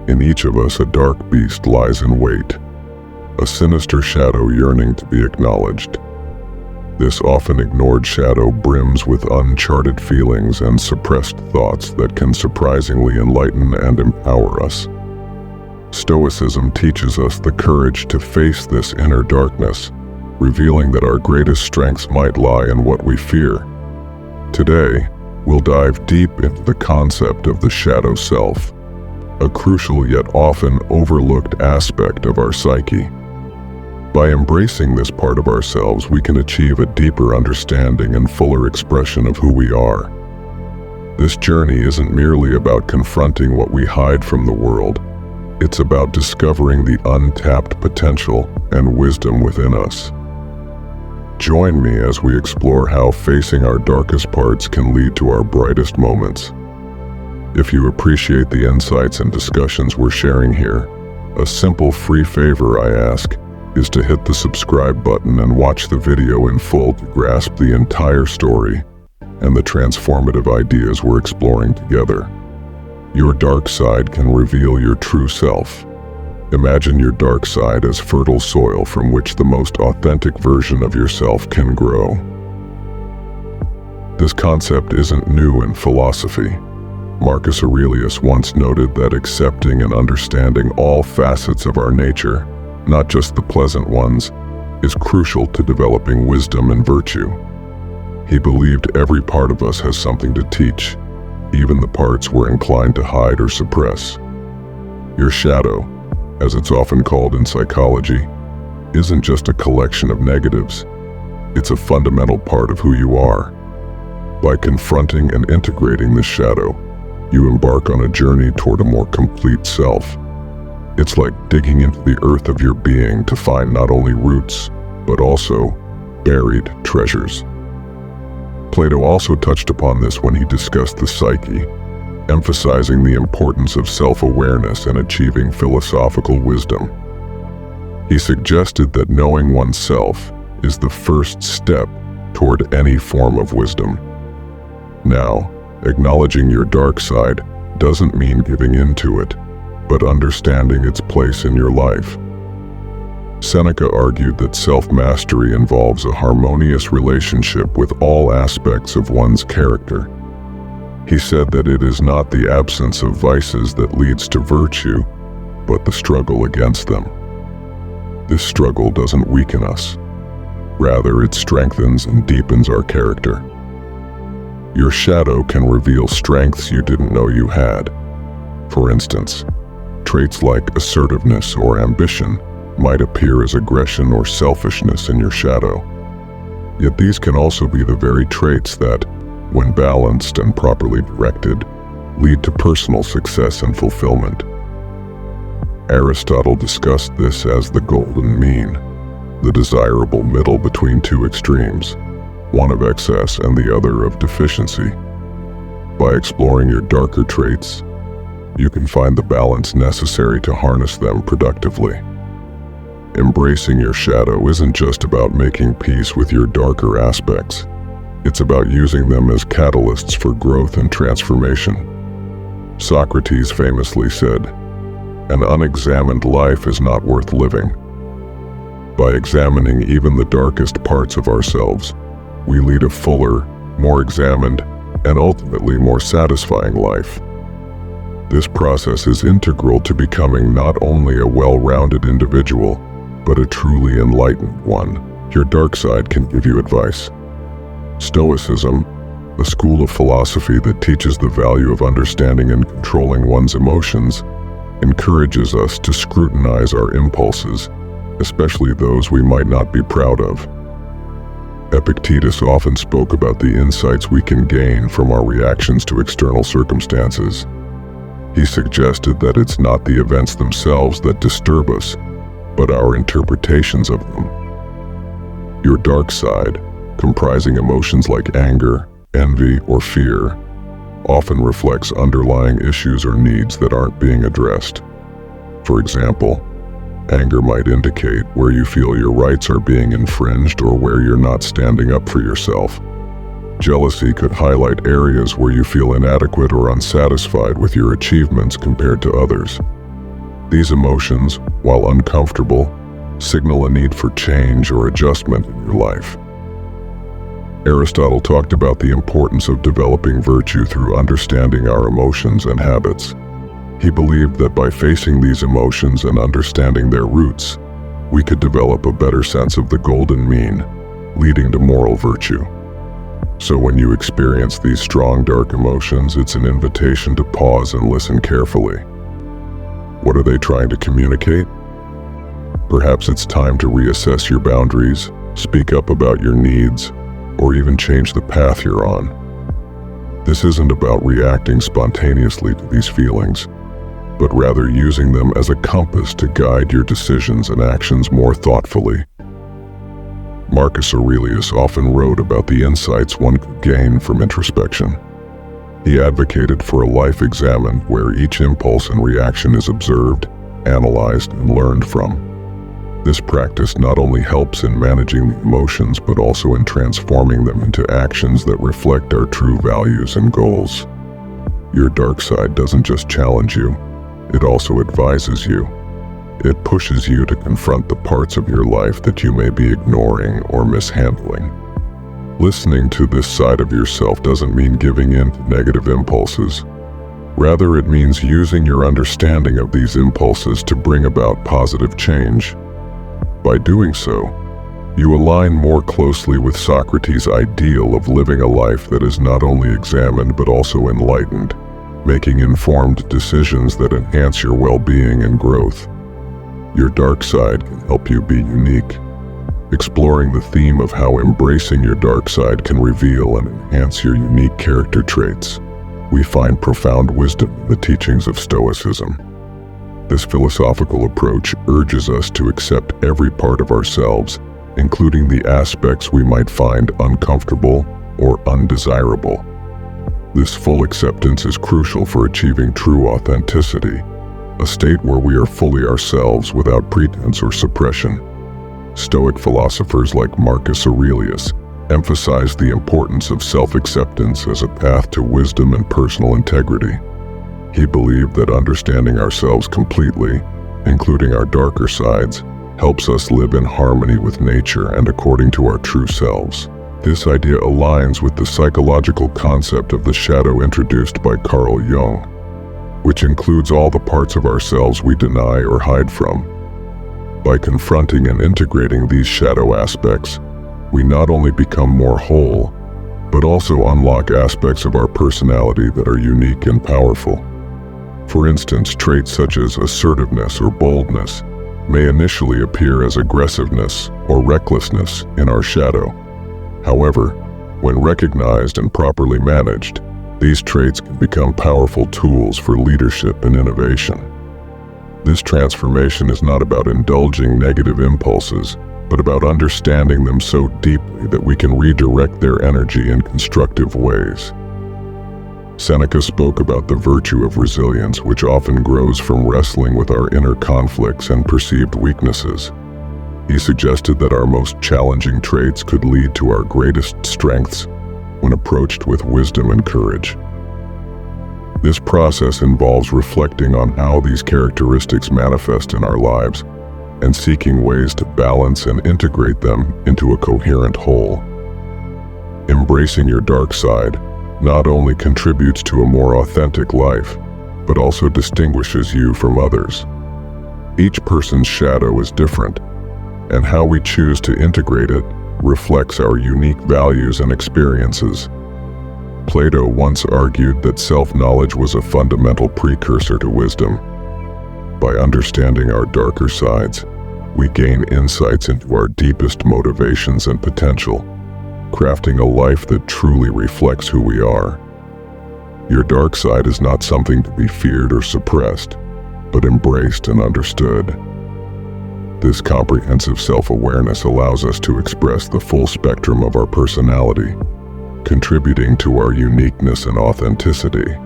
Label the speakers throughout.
Speaker 1: In each of us, a dark beast lies in wait, a sinister shadow yearning to be acknowledged. This often ignored shadow brims with uncharted feelings and suppressed thoughts that can surprisingly enlighten and empower us. Stoicism teaches us the courage to face this inner darkness, revealing that our greatest strengths might lie in what we fear. Today, we'll dive deep into the concept of the shadow self, a crucial yet often overlooked aspect of our psyche. By embracing this part of ourselves, we can achieve a deeper understanding and fuller expression of who we are. This journey isn't merely about confronting what we hide from the world. It's about discovering the untapped potential and wisdom within us. Join me as we explore how facing our darkest parts can lead to our brightest moments. If you appreciate the insights and discussions we're sharing here, a simple free favor I ask is to hit the subscribe button and watch the video in full to grasp the entire story and the transformative ideas we're exploring together. Your dark side can reveal your true self. Imagine your dark side as fertile soil from which the most authentic version of yourself can grow. This concept isn't new in philosophy. Marcus Aurelius once noted that accepting and understanding all facets of our nature, not just the pleasant ones, is crucial to developing wisdom and virtue. He believed every part of us has something to teach, even the parts we're inclined to hide or suppress. Your shadow, as it's often called in psychology, isn't just a collection of negatives. It's a fundamental part of who you are. By confronting and integrating this shadow, you embark on a journey toward a more complete self. It's like digging into the earth of your being to find not only roots, but also buried treasures. Plato also touched upon this when he discussed the psyche, emphasizing the importance of self-awareness and achieving philosophical wisdom. He suggested that knowing oneself is the first step toward any form of wisdom. Now, acknowledging your dark side doesn't mean giving in to it, but understanding its place in your life. Seneca argued that self-mastery involves a harmonious relationship with all aspects of one's character. He said that it is not the absence of vices that leads to virtue, but the struggle against them. This struggle doesn't weaken us. Rather, it strengthens and deepens our character. Your shadow can reveal strengths you didn't know you had. For instance, traits like assertiveness or ambition might appear as aggression or selfishness in your shadow. Yet these can also be the very traits that, when balanced and properly directed, lead to personal success and fulfillment. Aristotle discussed this as the golden mean, the desirable middle between two extremes, one of excess and the other of deficiency. By exploring your darker traits, you can find the balance necessary to harness them productively. Embracing your shadow isn't just about making peace with your darker aspects. It's about using them as catalysts for growth and transformation. Socrates famously said, "An unexamined life is not worth living." By examining even the darkest parts of ourselves, we lead a fuller, more examined, and ultimately more satisfying life. This process is integral to becoming not only a well-rounded individual, but a truly enlightened one. Your dark side can give you advice. Stoicism, a school of philosophy that teaches the value of understanding and controlling one's emotions, encourages us to scrutinize our impulses, especially those we might not be proud of. Epictetus often spoke about the insights we can gain from our reactions to external circumstances. He suggested that it's not the events themselves that disturb us, but our interpretations of them. Your dark side, comprising emotions like anger, envy, or fear, often reflects underlying issues or needs that aren't being addressed. For example, anger might indicate where you feel your rights are being infringed or where you're not standing up for yourself. Jealousy could highlight areas where you feel inadequate or unsatisfied with your achievements compared to others. These emotions, while uncomfortable, signal a need for change or adjustment in your life. Aristotle talked about the importance of developing virtue through understanding our emotions and habits. He believed that by facing these emotions and understanding their roots, we could develop a better sense of the golden mean, leading to moral virtue. So when you experience these strong, dark emotions, it's an invitation to pause and listen carefully. What are they trying to communicate? Perhaps it's time to reassess your boundaries, speak up about your needs, or even change the path you're on. This isn't about reacting spontaneously to these feelings, but rather using them as a compass to guide your decisions and actions more thoughtfully. Marcus Aurelius often wrote about the insights one could gain from introspection. He advocated for a life examined where each impulse and reaction is observed, analyzed, and learned from. This practice not only helps in managing the emotions but also in transforming them into actions that reflect our true values and goals. Your dark side doesn't just challenge you, it also advises you. It pushes you to confront the parts of your life that you may be ignoring or mishandling. Listening to this side of yourself doesn't mean giving in to negative impulses. Rather, it means using your understanding of these impulses to bring about positive change. By doing so, you align more closely with Socrates' ideal of living a life that is not only examined but also enlightened, making informed decisions that enhance your well-being and growth. Your dark side can help you be unique. Exploring the theme of how embracing your dark side can reveal and enhance your unique character traits, we find profound wisdom in the teachings of Stoicism. This philosophical approach urges us to accept every part of ourselves, including the aspects we might find uncomfortable or undesirable. This full acceptance is crucial for achieving true authenticity, a state where we are fully ourselves without pretense or suppression. Stoic philosophers like Marcus Aurelius emphasize the importance of self-acceptance as a path to wisdom and personal integrity. He believed that understanding ourselves completely, including our darker sides, helps us live in harmony with nature and according to our true selves. This idea aligns with the psychological concept of the shadow introduced by Carl Jung, which includes all the parts of ourselves we deny or hide from. By confronting and integrating these shadow aspects, we not only become more whole, but also unlock aspects of our personality that are unique and powerful. For instance, traits such as assertiveness or boldness may initially appear as aggressiveness or recklessness in our shadow. However, when recognized and properly managed, these traits can become powerful tools for leadership and innovation. This transformation is not about indulging negative impulses, but about understanding them so deeply that we can redirect their energy in constructive ways. Seneca spoke about the virtue of resilience, which often grows from wrestling with our inner conflicts and perceived weaknesses. He suggested that our most challenging traits could lead to our greatest strengths when approached with wisdom and courage. This process involves reflecting on how these characteristics manifest in our lives and seeking ways to balance and integrate them into a coherent whole. Embracing your dark side not only contributes to a more authentic life, but also distinguishes you from others. Each person's shadow is different, and how we choose to integrate it reflects our unique values and experiences. Plato once argued that self-knowledge was a fundamental precursor to wisdom. By understanding our darker sides, we gain insights into our deepest motivations and potential, crafting a life that truly reflects who we are. Your dark side is not something to be feared or suppressed, but embraced and understood. This comprehensive self-awareness allows us to express the full spectrum of our personality, contributing to our uniqueness and authenticity.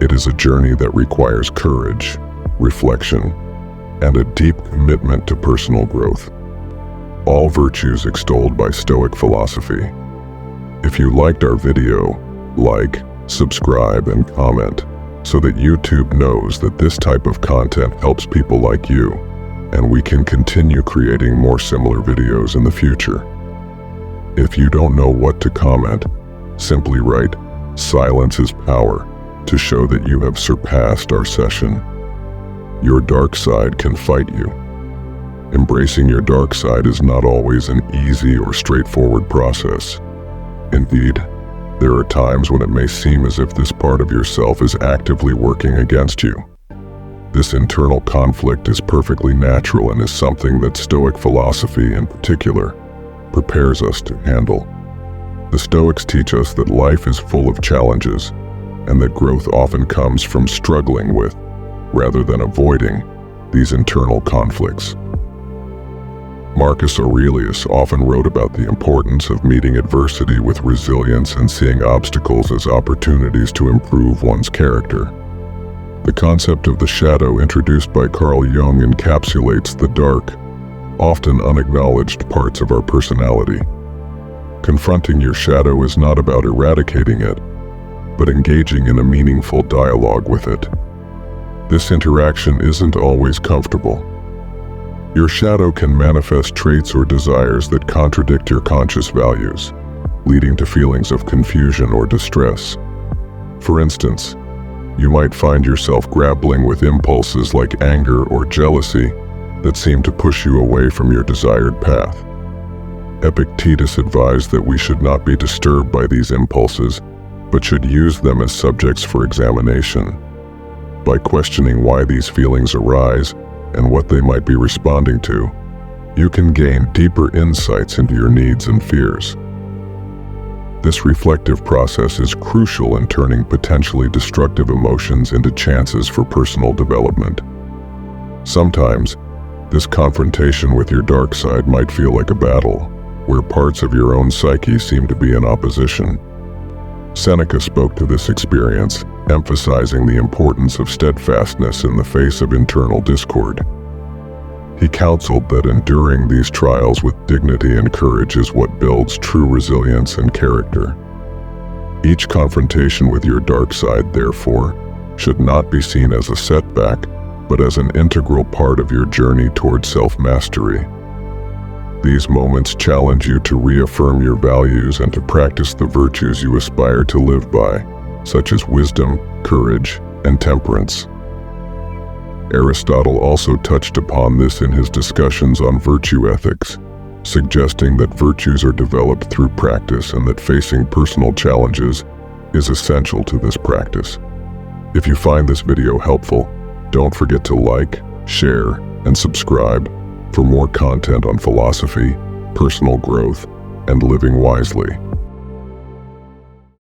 Speaker 1: It is a journey that requires courage, reflection, and a deep commitment to personal growth. All virtues extolled by Stoic philosophy. If you liked our video, like, subscribe, and comment, so that YouTube knows that this type of content helps people like you, and we can continue creating more similar videos in the future. If you don't know what to comment, simply write "Silence is power" to show that you have surpassed our session. Your dark side can fight you. Embracing your dark side is not always an easy or straightforward process. Indeed, there are times when it may seem as if this part of yourself is actively working against you. This internal conflict is perfectly natural and is something that Stoic philosophy in particular prepares us to handle. The Stoics teach us that life is full of challenges and that growth often comes from struggling with, rather than avoiding, these internal conflicts. Marcus Aurelius often wrote about the importance of meeting adversity with resilience and seeing obstacles as opportunities to improve one's character. The concept of the shadow introduced by Carl Jung encapsulates the dark, often unacknowledged parts of our personality. Confronting your shadow is not about eradicating it, but engaging in a meaningful dialogue with it. This interaction isn't always comfortable. Your shadow can manifest traits or desires that contradict your conscious values, leading to feelings of confusion or distress. For instance, you might find yourself grappling with impulses like anger or jealousy that seem to push you away from your desired path. Epictetus advised that we should not be disturbed by these impulses, but should use them as subjects for examination. By questioning why these feelings arise and what they might be responding to, you can gain deeper insights into your needs and fears. This reflective process is crucial in turning potentially destructive emotions into chances for personal development. Sometimes, this confrontation with your dark side might feel like a battle, where parts of your own psyche seem to be in opposition. Seneca spoke to this experience, emphasizing the importance of steadfastness in the face of internal discord. He counseled that enduring these trials with dignity and courage is what builds true resilience and character. Each confrontation with your dark side, therefore, should not be seen as a setback, but as an integral part of your journey toward self-mastery. These moments challenge you to reaffirm your values and to practice the virtues you aspire to live by, such as wisdom, courage, and temperance. Aristotle also touched upon this in his discussions on virtue ethics, suggesting that virtues are developed through practice and that facing personal challenges is essential to this practice. If you find this video helpful, don't forget to like, share, and subscribe for more content on philosophy, personal growth, and living wisely.